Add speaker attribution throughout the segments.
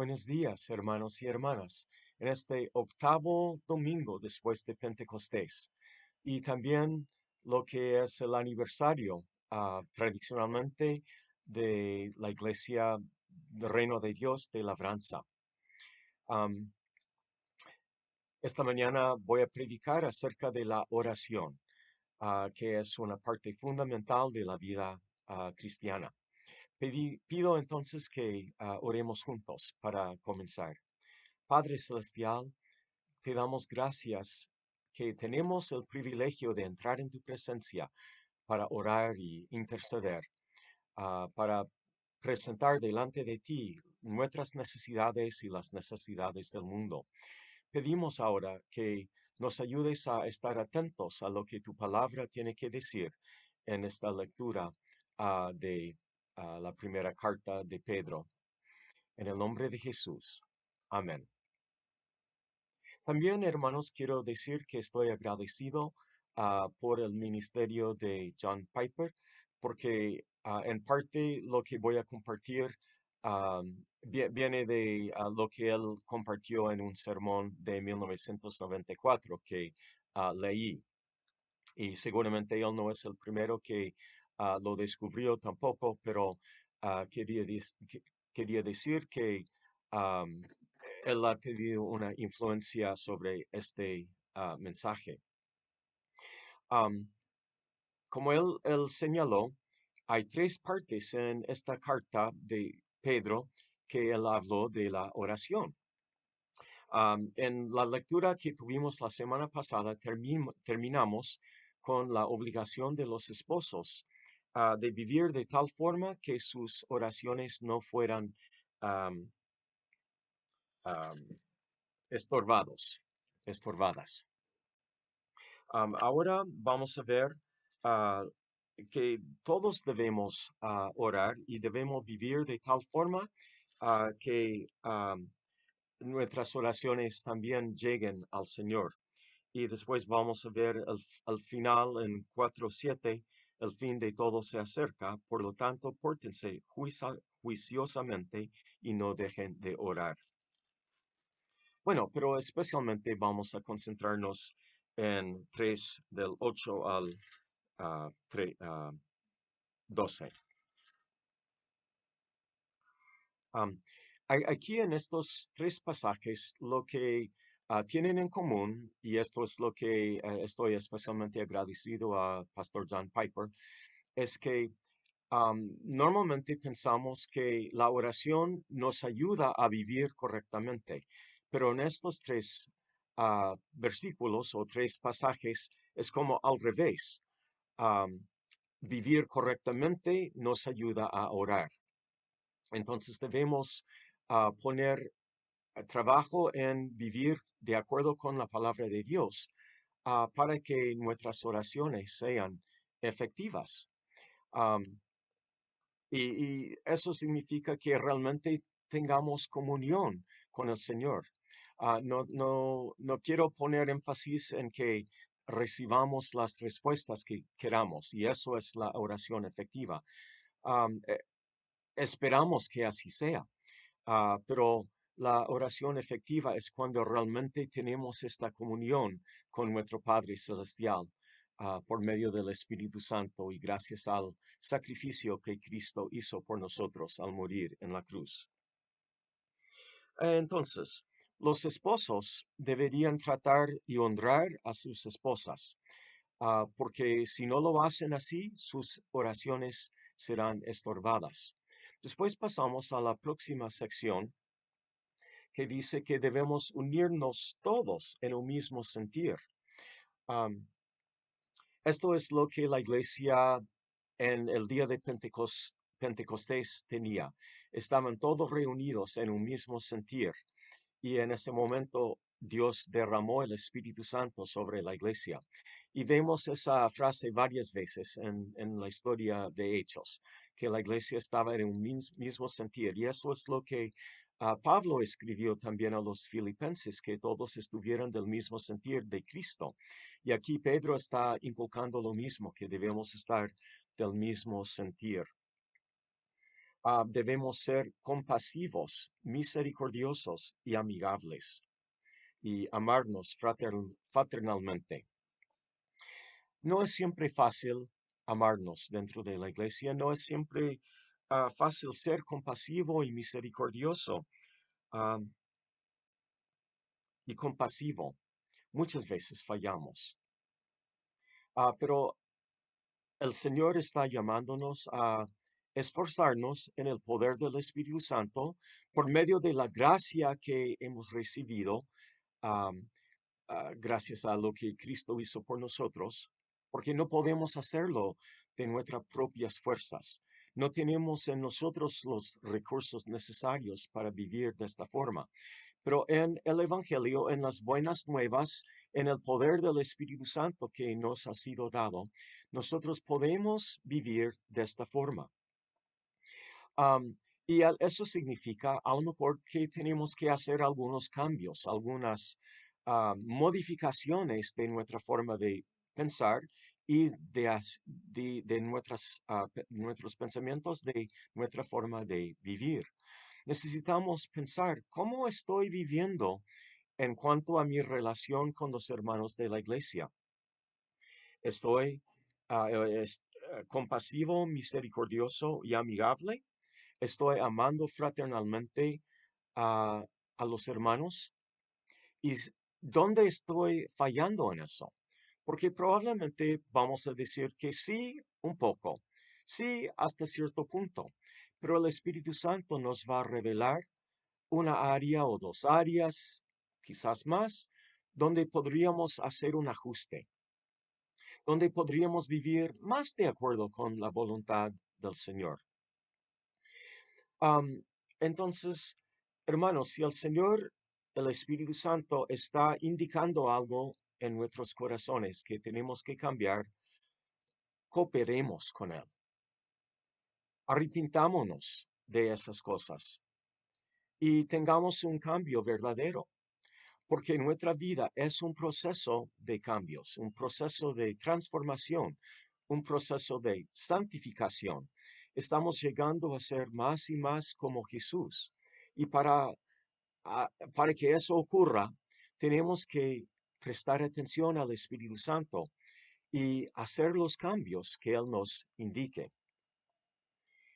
Speaker 1: Buenos días, hermanos y hermanas, en este octavo domingo después de Pentecostés y también lo que es el aniversario tradicionalmente de la Iglesia del Reino de Dios de Labranza. Am, esta mañana voy a predicar acerca de la oración, que es una parte fundamental de la vida cristiana. Pido entonces que oremos juntos para comenzar. Padre Celestial, te damos gracias que tenemos el privilegio de entrar en tu presencia para orar y interceder, para presentar delante de ti nuestras necesidades y las necesidades del mundo. Pedimos ahora que nos ayudes a estar atentos a lo que tu palabra tiene que decir en esta lectura de la primera carta de Pedro. En el nombre de Jesús. Amén. También, hermanos, quiero decir que estoy agradecido por el ministerio de John Piper, porque en parte lo que voy a compartir viene de lo que él compartió en un sermón de 1994 que leí. Y seguramente él no es el primero que lo descubrió tampoco, pero quería decir que um, él ha tenido una influencia sobre este mensaje. Am, Como él señaló, hay tres partes en esta carta de Pedro que él habló de la oración. En la lectura que tuvimos la semana pasada, terminamos con la obligación de los esposos de vivir de tal forma que sus oraciones no fueran am, am, estorbadas. Ahora vamos a ver ah, que todos debemos orar y debemos vivir de tal forma que nuestras oraciones también lleguen al Señor. Y después vamos a ver al final en 4:7, el fin de todo se acerca, por lo tanto, pórtense juiciosamente y no dejen de orar. Bueno, pero especialmente vamos a concentrarnos en 3 del 8 al 12. Am, Aquí en estos tres pasajes lo que tienen en común, y esto es lo que estoy especialmente agradecido a Pastor John Piper, es que normalmente pensamos que la oración nos ayuda a vivir correctamente, pero en estos tres versículos o tres pasajes es como al revés. Am, Vivir correctamente nos ayuda a orar. Entonces debemos poner trabajo en vivir de acuerdo con la palabra de Dios para que nuestras oraciones sean efectivas. Am, y eso significa que realmente tengamos comunión con el Señor. No quiero poner énfasis en que recibamos las respuestas que queramos, y eso es la oración efectiva. Am, eh, Esperamos que así sea, pero la oración efectiva es cuando realmente tenemos esta comunión con nuestro Padre Celestial por medio del Espíritu Santo y gracias al sacrificio que Cristo hizo por nosotros al morir en la cruz. Entonces, los esposos deberían tratar y honrar a sus esposas, porque si no lo hacen así, sus oraciones serán estorbadas. Después pasamos a la próxima sección que dice que debemos unirnos todos en un mismo sentir. Am, Esto es lo que la iglesia en el día de Pentecostés tenía. Estaban todos reunidos en un mismo sentir y en ese momento Dios derramó el Espíritu Santo sobre la iglesia. Y vemos esa frase varias veces en la historia de Hechos, que la iglesia estaba en un mismo sentir. Y eso es lo que Pablo escribió también a los filipenses, que todos estuvieran del mismo sentir de Cristo. Y aquí Pedro está inculcando lo mismo, que debemos estar del mismo sentir. Debemos ser compasivos, misericordiosos y amigables y amarnos fraternalmente. No es siempre fácil amarnos dentro de la iglesia, no es siempre fácil ser compasivo y misericordioso ah, y compasivo. Muchas veces fallamos. Pero el Señor está llamándonos a esforzarnos en el poder del Espíritu Santo por medio de la gracia que hemos recibido, am, gracias a lo que Cristo hizo por nosotros, porque no podemos hacerlo de nuestras propias fuerzas. No tenemos en nosotros los recursos necesarios para vivir de esta forma. Pero en el Evangelio, en las buenas nuevas, en el poder del Espíritu Santo que nos ha sido dado, nosotros podemos vivir de esta forma. Y eso significa a lo mejor que tenemos que hacer algunos cambios, algunas modificaciones de nuestra forma de pensar y de nuestros pensamientos, de nuestra forma de vivir. Necesitamos pensar cómo estoy viviendo en cuanto a mi relación con los hermanos de la iglesia. ¿Estoy compasivo, misericordioso y amigable? ¿Estoy amando fraternalmente a los hermanos? ¿Y dónde estoy fallando en eso? Porque probablemente vamos a decir que sí, un poco, sí, hasta cierto punto, pero el Espíritu Santo nos va a revelar una área o dos áreas, quizás más, donde podríamos hacer un ajuste, donde podríamos vivir más de acuerdo con la voluntad del Señor. Entonces, hermanos, si el Señor, el Espíritu Santo, está indicando algo en nuestros corazones que tenemos que cambiar, cooperemos con Él. Arrepintámonos de esas cosas y tengamos un cambio verdadero, porque nuestra vida es un proceso de cambios, un proceso de transformación, un proceso de santificación. Estamos llegando a ser más y más como Jesús. Y para que eso ocurra, tenemos que prestar atención al Espíritu Santo y hacer los cambios que Él nos indique.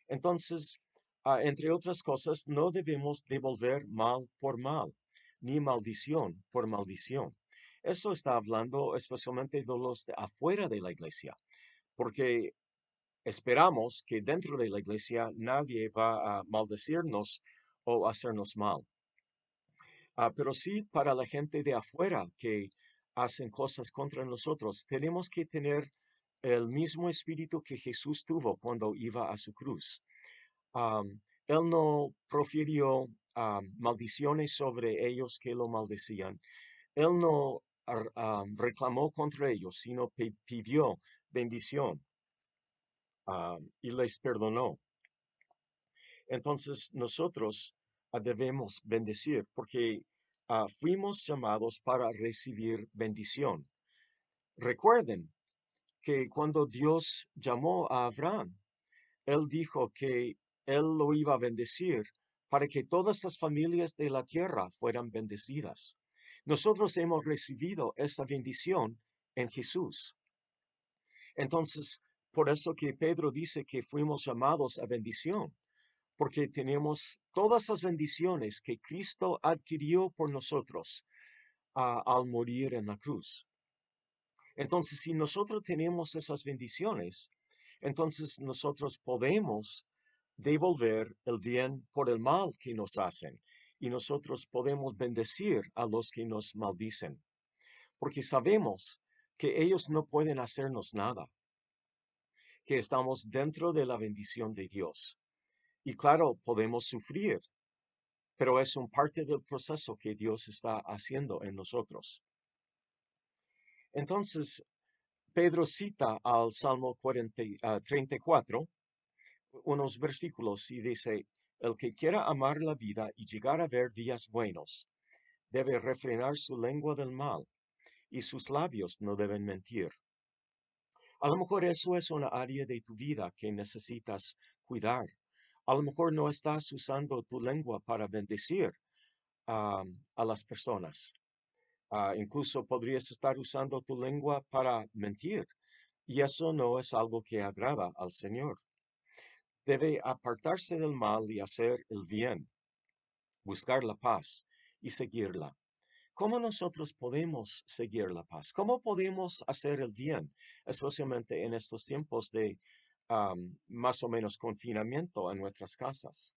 Speaker 1: Entonces, entre otras cosas, no debemos devolver mal por mal, ni maldición por maldición. Eso está hablando especialmente de los de afuera de la iglesia, porque esperamos que dentro de la iglesia nadie va a maldecirnos o hacernos mal. Pero sí para la gente de afuera que hacen cosas contra nosotros, tenemos que tener el mismo espíritu que Jesús tuvo cuando iba a su cruz. Él no profirió maldiciones sobre ellos que lo maldecían. Él no reclamó contra ellos, sino pidió bendición y les perdonó. Entonces nosotros debemos bendecir porque fuimos llamados para recibir bendición. Recuerden que cuando Dios llamó a Abraham, Él dijo que Él lo iba a bendecir para que todas las familias de la tierra fueran bendecidas. Nosotros hemos recibido esa bendición en Jesús. Entonces, por eso que Pedro dice que fuimos llamados a bendición, porque tenemos todas las bendiciones que Cristo adquirió por nosotros al morir en la cruz. Entonces, si nosotros tenemos esas bendiciones, entonces nosotros podemos devolver el bien por el mal que nos hacen y nosotros podemos bendecir a los que nos maldicen, porque sabemos que ellos no pueden hacernos nada, que estamos dentro de la bendición de Dios. Y claro, podemos sufrir, pero es un parte del proceso que Dios está haciendo en nosotros. Entonces, Pedro cita al Salmo 34 unos versículos y dice, el que quiera amar la vida y llegar a ver días buenos, debe refrenar su lengua del mal y sus labios no deben mentir. A lo mejor eso es una área de tu vida que necesitas cuidar. A lo mejor no estás usando tu lengua para bendecir a las personas. Incluso podrías estar usando tu lengua para mentir. Y eso no es algo que agrada al Señor. Debe apartarse del mal y hacer el bien, buscar la paz y seguirla. ¿Cómo nosotros podemos seguir la paz? ¿Cómo podemos hacer el bien, especialmente en estos tiempos de más o menos confinamiento en nuestras casas?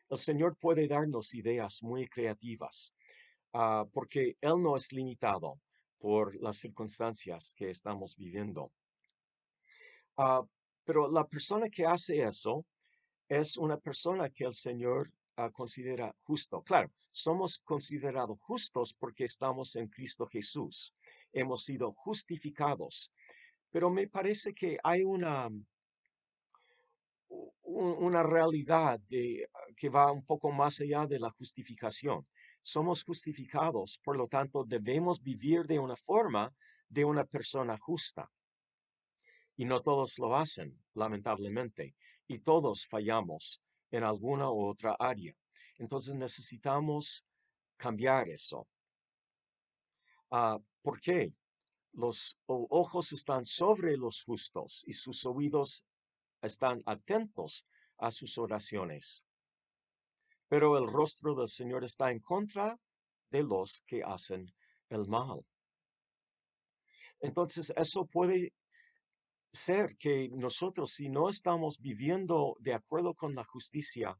Speaker 1: El Señor puede darnos ideas muy creativas, porque Él no es limitado por las circunstancias que estamos viviendo. Ah, pero la persona que hace eso es una persona que el Señor considera justo. Claro, somos considerados justos porque estamos en Cristo Jesús. Hemos sido justificados. Pero me parece que hay una realidad que va un poco más allá de la justificación. Somos justificados, por lo tanto, debemos vivir de una forma de una persona justa. Y no todos lo hacen, lamentablemente, y todos fallamos en alguna u otra área. Entonces necesitamos cambiar eso. ¿Por qué? Los ojos están sobre los justos y sus oídos están atentos a sus oraciones. Pero el rostro del Señor está en contra de los que hacen el mal. Entonces eso puede ser que nosotros, si no estamos viviendo de acuerdo con la justicia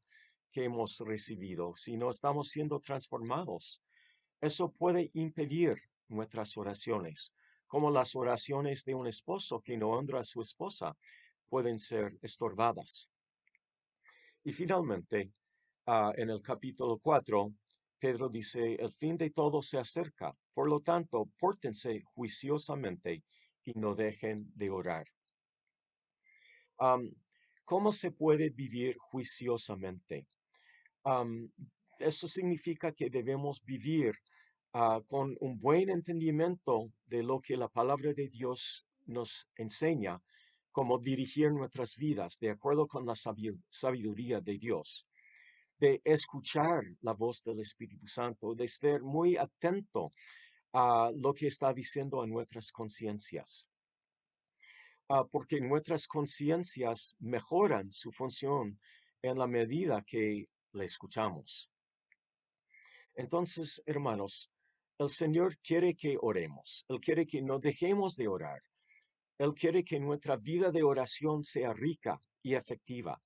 Speaker 1: que hemos recibido, si no estamos siendo transformados, eso puede impedir nuestras oraciones, como las oraciones de un esposo que no honra a su esposa pueden ser estorbadas. Y finalmente, en el capítulo 4, Pedro dice, el fin de todo se acerca, por lo tanto, pórtense juiciosamente y no dejen de orar. Am, ¿Cómo se puede vivir juiciosamente? Am, Eso significa que debemos vivir con un buen entendimiento de lo que la palabra de Dios nos enseña, cómo dirigir nuestras vidas de acuerdo con la sabiduría de Dios, de escuchar la voz del Espíritu Santo, de estar muy atento a lo que está diciendo a nuestras conciencias. Porque nuestras conciencias mejoran su función en la medida que le escuchamos. Entonces, hermanos, el Señor quiere que oremos, Él quiere que no dejemos de orar, Él quiere que nuestra vida de oración sea rica y efectiva.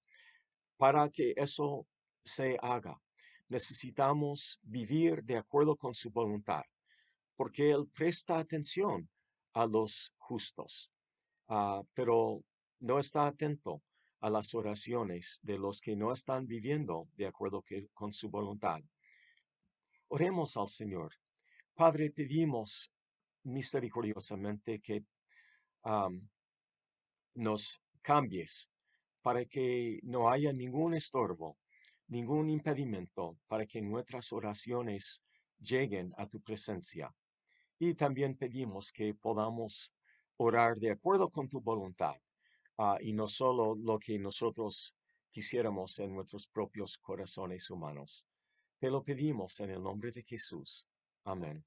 Speaker 1: Para que eso se haga, necesitamos vivir de acuerdo con su voluntad, porque Él presta atención a los justos. Pero no está atento a las oraciones de los que no están viviendo de acuerdo con su voluntad. Oremos al Señor. Padre, pedimos misericordiosamente que nos cambies para que no haya ningún estorbo, ningún impedimento para que nuestras oraciones lleguen a tu presencia. Y también pedimos que podamos orar de acuerdo con tu voluntad, y no solo lo que nosotros quisiéramos en nuestros propios corazones humanos. Te lo pedimos en el nombre de Jesús. Amén.